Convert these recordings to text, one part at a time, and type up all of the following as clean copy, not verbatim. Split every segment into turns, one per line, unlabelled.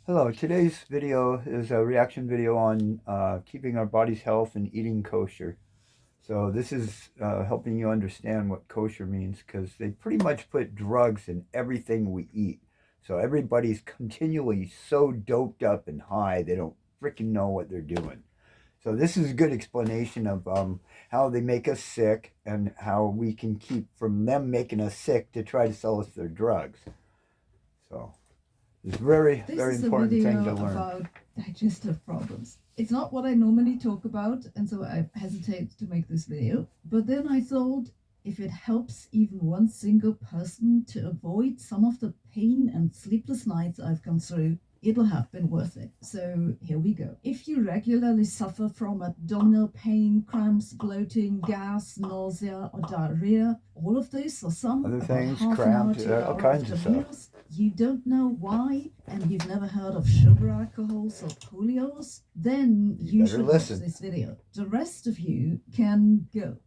Hello, today's video is a reaction video on keeping our body's health and eating kosher. So this is helping you understand what kosher means because they pretty much put drugs in everything we eat. So everybody's continually so doped up and high they don't freaking know what they're doing. So this is a good explanation of how they make us sick and how we can keep from them making us sick to try to sell us their drugs. So it's very,
This
very
is a
important thing to
video
learn.
about digestive problems. It's not what I normally talk about, and so I hesitate to make this video. But then I thought, if it helps even one single person to avoid some of the pain and sleepless nights I've gone through, it'll have been worth it. So here we go. If you regularly suffer from abdominal pain, cramps, bloating, gas, nausea, or diarrhea, all of this or some
Other
about
things,
half an hour
cramped,
to an
all
hour
kinds
after
of stuff.
meals, you don't know why, and you've never heard of sugar alcohols or polios, then you should watch this video. The rest of you can go.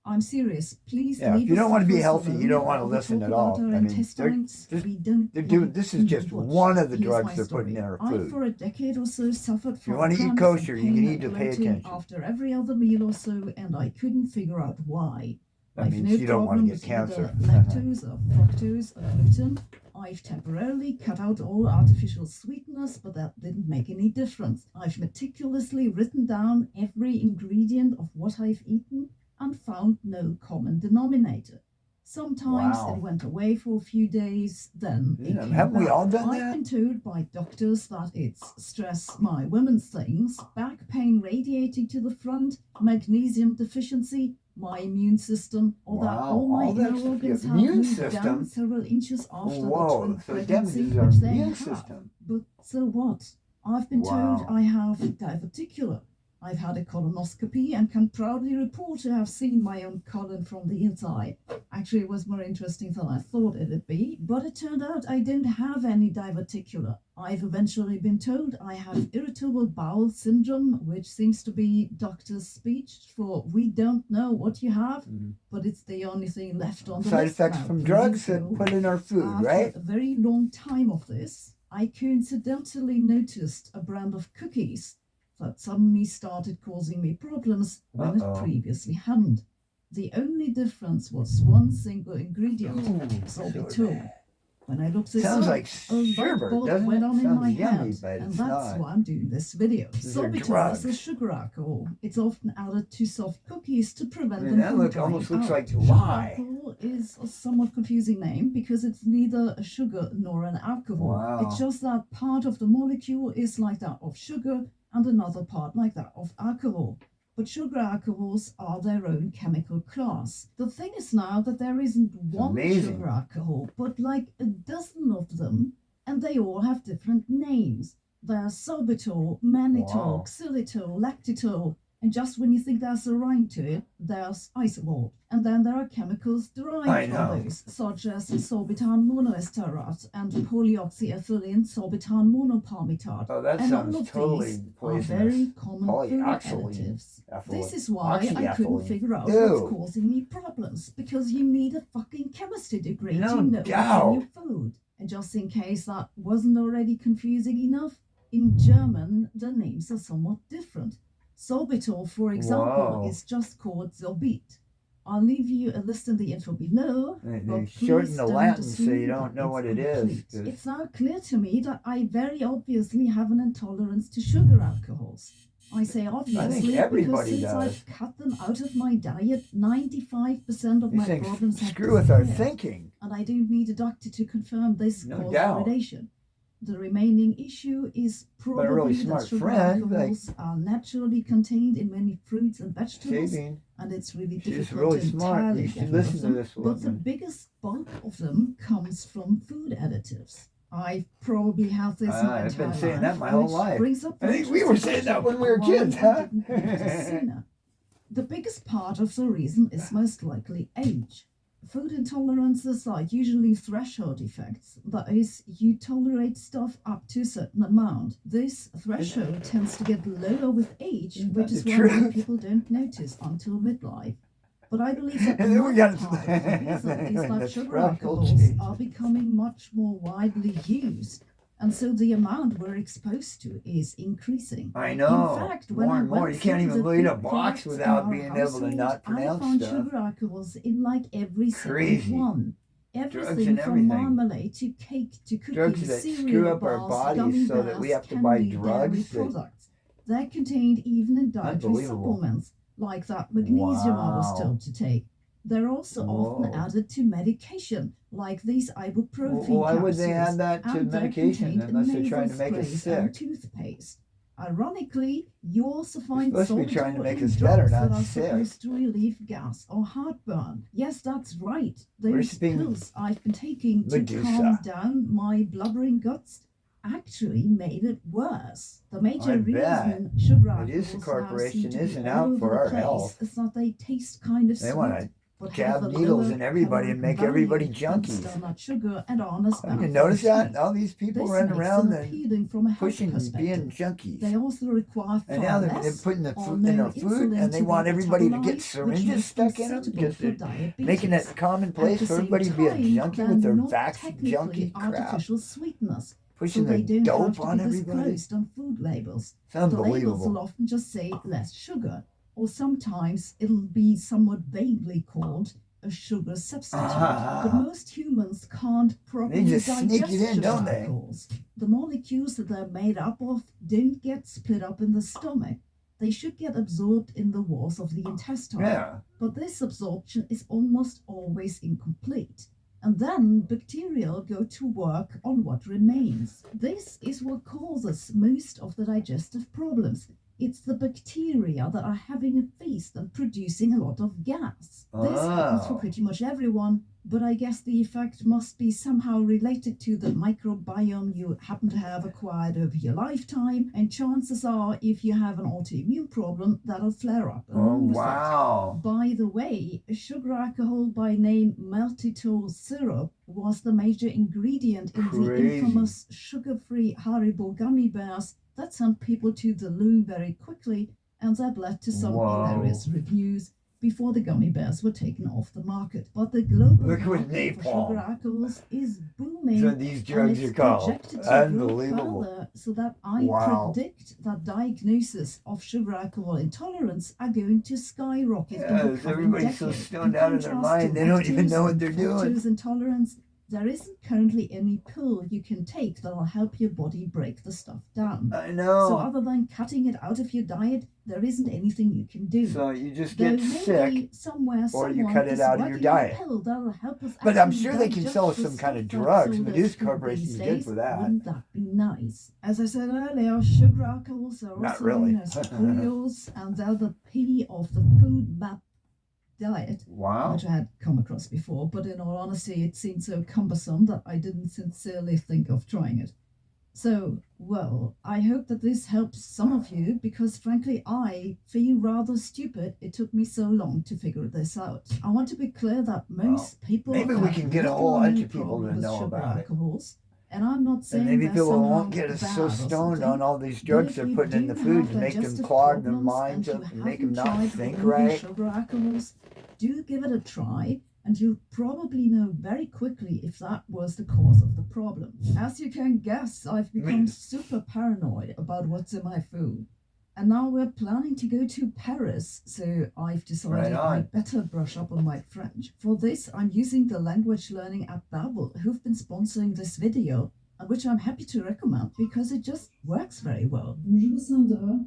I'm serious. Please
Yeah,
leave
if you don't want to be
us
healthy,
alone
you don't want to
while we
listen
talk
at
about
all.
our
I mean,
intestines.
they're
We don't
doing.
like
This is
to
just
watch.
one of the
Here's
drugs
my
they're
story.
putting in our
I,
food.
for a decade or so, suffered
If you
from
want to eat
cramps
kosher,
and
you
pain
need
and
to pay
bloating
attention.
after every other meal or so, and I couldn't figure out why.
That
I've
means
no
you don't want
problem
to get
with
cancer.
either lactose or fructose or gluten. I've temporarily cut out all artificial sweeteners, but that didn't make any difference. I've meticulously written down every ingredient of what I've eaten and found no common denominator. Sometimes it
Wow.
went away for a few days, then it
Yeah,
came
haven't we
back.
all done
I've
that?
been told by doctors that it's stress, my women's things, back pain radiating to the front, magnesium deficiency, my immune system, or that
Wow,
all my
all that
inner
stuff.
organs
Your
have
immune
moved down
system.
several inches after the
Whoa,
twin
so it
pregnancy,
damages our
which they
immune
have.
system.
But so what? I've been told
Wow.
I have diverticular. I've had a colonoscopy and can proudly report to have seen my own colon from the inside. Actually, it was more interesting than I thought it'd be, but it turned out I didn't have any diverticular. I've eventually been told I have irritable bowel syndrome, which seems to be doctor's speech for we don't know what you have, but it's the only thing left on the
Side
list.
effects
Now,
from
please
drugs
go.
that put in our food,
After
right?
a very long time of this, I coincidentally noticed a brand of cookies that suddenly started causing me problems when it previously hadn't. The only difference was one single ingredient, sorbitol. When I looked this
Sounds
up,
like
a light
sherbet,
bulb
doesn't
went
it?
on in
Sounds
my
yummy,
head,
but
and
it's
that's
not.
why I'm doing this video.
These are
Sorbitol is a
drugs.
sugar alcohol. It's often added to soft cookies to prevent them
That
from drying
almost looks
out.
like
Sugar
lye.
alcohol is a somewhat confusing name because it's neither a sugar nor an alcohol.
Wow.
It's just that part of the molecule is like that of sugar and another part like that of alcohol. But sugar alcohols are their own chemical class. The thing is now that there isn't one
amazing.
sugar alcohol, but like a dozen of them, and they all have different names. There's sorbitol, mannitol,
Wow.
xylitol, lactitol, and just when you think there's a rhyme to it, there's isobalt. And then there are chemicals derived from those, such as sorbitan monoestearate and polyoxyethylene sorbitan monopalmitate.
Oh, that
And
sounds
all of
totally
these are
poisonous.
very common food
Polyoxylene.
additives. This is why I couldn't figure out
Ew.
what's causing me problems, because you need a fucking chemistry degree
No
to know
doubt.
what's in your food. And just in case that wasn't already confusing enough, in German the names are somewhat different. Sorbitol, for example,
Whoa.
is just called Sorbit. I'll leave you a list in the info below.
They shorten the Latin so you don't know what it is.
It's now clear to me that I very obviously have an intolerance to sugar alcohols. I say obviously because since I've cut them out of my diet, 95% of my problems have
screw with our
disappeared.
thinking.
And I don't need a doctor to confirm this causation. The remaining issue is probably
really
that
smart
sugar
friend,
alcohols are naturally contained in many fruits and vegetables,
Sabine.
and it's really
She's
difficult
really
to
smart.
entirely
You
get
should
rid of
listen to
them.
this
But the
woman.
biggest bulk of them comes from food additives. I've probably had this my
I've been
entire
saying
life,
that my whole
which
life.
brings up
I think we were saying that when we were
why
kids,
I
huh?
didn't notice sooner. The biggest part of the reason is most likely age. Food intolerances are usually threshold effects. That is, you tolerate stuff up to a certain amount. This threshold tends to get lower with age, which is why many people don't notice until midlife. But I believe that
And then we got
part of the reason is that
the
sugar
threshold
alcohols
change.
are becoming much more widely used. And so the amount we're exposed to is increasing.
I
In
know.
fact, when
More
I
and more.
went
You can't
through
even
the
eat a
food
box
products in
without
our
being able to
household,
not
I
pronounce
found
stuff.
sugar alcohols in like every single
Crazy.
one.
Drugs
Everything
and
from
everything.
marmalade to cake to
Drugs
cookies,
that screw
cereal
up our
bars, gummy
bodies so that we
bears,
have to buy
candy, dairy
drugs that
products. They're contained even in dietary
unbelievable.
supplements, like that magnesium I was
Wow.
told to take. They're also often
Whoa.
added to medication, like these ibuprofen
Why would they
capsules,
add that to
and they're
medication
contained in
unless they're
nasal
trying to make us
sprays and
sick?
toothpaste. Ironically, you also
They're
find
supposed to be trying to
sorbitol
make
in
us better,
drops that
not
are
sick.
supposed to relieve gas or heartburn. Yes, that's right. Those
Worshipping
pills I've been taking to calm
Medusa.
down my blubbering guts actually made it worse. The major
I bet.
reason sugar
Medusa
alcohols now seem
Corporation
to be
isn't
all
out
over
for
the
our
place
health.
is that they taste kind of
They want
sweet,
to
but have
jab
a
needles
lower
in everybody
caloric
and make
value
everybody
than
junkies.
sternut sugar and honest
Have you
mouth
noticed that?
tea.
All these people
This
running
makes
around
them
and
appealing from a health
pushing and being
perspective.
junkies.
They also require
And now
far
they're
less
putting the
or
food in
no
their food,
insulin
and they
to be
want everybody to get
metabolized, which
syringes
makes them
stuck in them
suitable
just
for
to making
diabetes.
it
At
commonplace
the
for
same
everybody to be a
time,
junkie
they're
with their
not
vax
technically
junkie crap,
artificial sweeteners, so
pushing
they
the
don't have
dope
to be
on everybody.
disclosed on food labels.
It's
The labels will
unbelievable.
often just say less sugar, or sometimes it'll be somewhat vaguely called a sugar substitute. But most humans can't
They
properly
just sneak
digest
it in,
sugar
don't they?
alcohols. The molecules that they're made up of don't get split up in the stomach. They should get absorbed in the walls of the intestine.
Yeah.
But this absorption is almost always incomplete. And then bacteria go to work on what remains. This is what causes most of the digestive problems. It's the bacteria that are having a feast and producing a lot of gas. This happens for
Oh.
pretty much everyone, but I guess the effect must be somehow related to the microbiome you happen to have acquired over your lifetime, and chances are, if you have an autoimmune problem, that'll flare up
Oh,
along with it.
wow.
By the way, a sugar alcohol by name maltitol syrup was the major ingredient in the
Crazy.
infamous sugar-free Haribo gummy bears that sent people to the loo very quickly, and that led to some
Whoa.
hilarious reviews before the gummy bears were taken off the market. But the global
Liquid
market for sugar
napalm.
alcohols is
That's
booming,
what these
and
drugs are
it's
called.
projected to grow
Unbelievable.
further, so that I
Wow.
predict that diagnosis of sugar alcohol intolerance are going to skyrocket in the
Yes,
coming
everybody's so
decade.
stoned
In
out of their
contrast to
mind, they don't even
lactose
know what
and
they're doing.
fructose intolerance, there isn't currently any pill you can take that'll help your body break the stuff down.
I
So
know.
other than cutting it out of your diet, there isn't anything you can do.
So you just
Though
get sick,
maybe somewhere
or you
someone
cut it
is
out of your
working on a
diet.
pill that'll help us
But I'm
actually
sure they can
digest
sell us
the
some kind of
stuff
drugs.
that's sold as
Medusa
food
Corporation
these
is good
days.
for that.
Wouldn't that be nice? As I said earlier, sugar alcohols are
Not
also
really.
known as polyols, and they're the P of the food map diet,
Wow.
which I had come across before, but in all honesty, it seemed so cumbersome that I didn't sincerely think of trying it. So, well, I hope that this helps some of you, because frankly, I feel rather stupid it took me so long to figure this out. I want to be clear that most people
Maybe we
have
can get a
little
whole
or
bunch
no
of people
problem
to
with
know
sugar
about it.
alcohols, and I'm not
And
saying
maybe
they're
people
somehow
won't get
bad
so
or
stoned
something.
on all these
But
drugs
if
they're
you
putting in
do
the food
have
to make them
digestive
clog their
problems
minds
and
up
you
and make them
haven't
not
tried
think
removing
right.
sugar alcohols, do give it a try, and you'll probably know very quickly if that was the cause of the problem. As you can guess, I've become super paranoid about what's in my food. And now we're planning to go to Paris, so I've decided I'd better brush up on my French. For this, I'm using the language learning app Babbel, who've been sponsoring this video, and which I'm happy to recommend because it just works very well. Bonjour Sandra.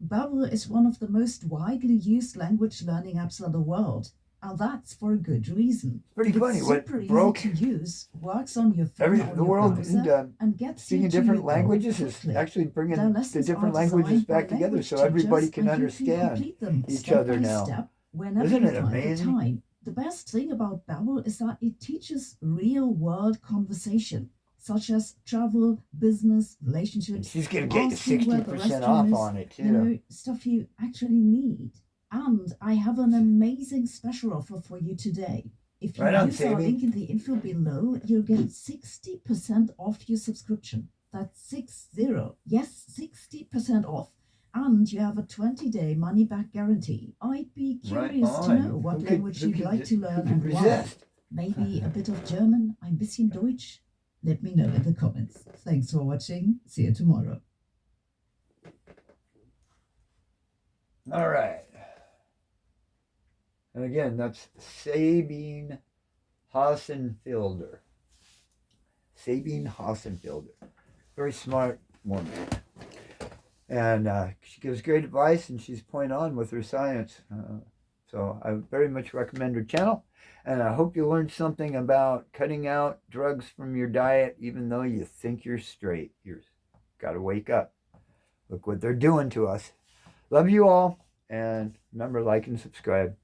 Babbel is one of the most widely used language learning apps in the world, and that's for a good reason.
Pretty funny.
It's
What
super
broke
easy to use, works on your phone or
the
your
world
browser, and gets
speaking
you to
different
your goal
languages is
quickly.
actually
Their
bringing the
lessons
different
are
languages
designed by
back together
language
so everybody
teachers,
can
and you can
understand
complete them
each
step
other
by
now.
step whenever
Isn't
you
it
find the
amazing?
time. The best thing about Babbel is that it teaches real-world conversation, such as travel, business,
And
relationships,
she's going to get you
asking where the
60%
restroom
off
is,
on it,
you
too.
know, stuff you actually need. And I have an amazing special offer for you today. If you
Right on,
use our
Sabine.
link in the info below, you'll get 60% off your subscription. That's 60. Yes, 60% off. And you have a 20-day money-back guarantee. I'd be curious to know what language you'd like to learn and why. Maybe a bit of German, ein bisschen Deutsch. Let me know in the comments. Thanks for watching. See you tomorrow.
All right. And again, that's Sabine Hossenfeilder. Sabine Hossenfeilder. Very smart woman. And she gives great advice, and she's point on with her science. So I very much recommend her channel. And I hope you learned something about cutting out drugs from your diet, even though you think you're straight. You've got to wake up. Look what they're doing to us. Love you all. And remember, like and subscribe.